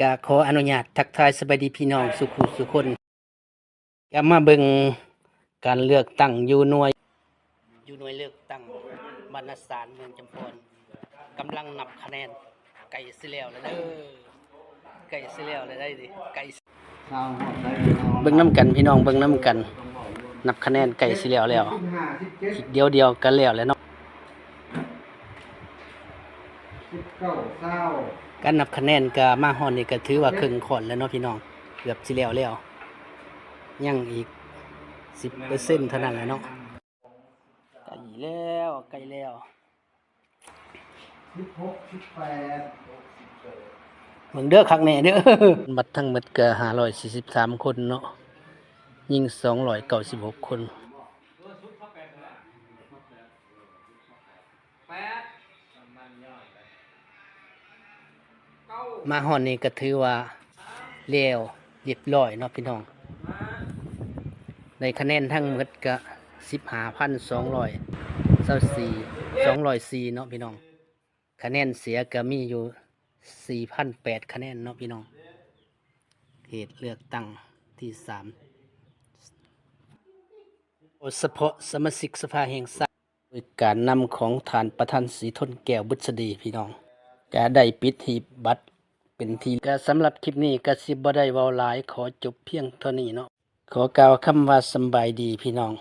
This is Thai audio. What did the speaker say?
ก็ขออนุญาตทักทายสบายดีพี่น้องสุขุสุคนก็มาเบิ่งการเลือกตั้งอยู่หน่วยเลือกตั้งบรรณสารเมืองจำพรกำลังนับคะแนนไก่สิแล้วแล้วเด้อไก่สิแล้วแล้วได้ดิไก่เบิ่งน้ำกันพี่น้องเบิ่งน้ำกัน นับคะแนนไก่สิแล้วอีกเดียวกันแล้วเนาะการนับคะแนนก็มาฮอดนี่ก็ถือว่าครึ่งค่อนแล้วเนาะพี่น้องเกือบสิแล้วยังอีก 10% เท่านั้นแหละเนาะใกล้แล้วเบิ่งเด้อคักแน่เด้อบัดทั้งหมดก็543คนเนาะยิง296คนมาฮอดนี่ก็ถือว่าแล้วเรียบร้อยเนาะพี่น้องในคะแนนทั้งหมดก็204เนาะพี่น้องคะแนนเสียก็มีอยู่4,008คะแนนเนาะพี่น้องเขตเลือกตั้งที่3เฉพาะสมาชิกสภาแห่งชาติโดยการนำของฐานประธานศรีทนแก้วบุษดีพี่น้องก็ได้ปิดหีบบัตรเป็นทีก็สำหรับคลิปนี้ก็สิบ่ได้เว้าหลายขอจบเพียงเท่านี้เนาะขอกล่าวคำว่าสำบายดีพี่น้อง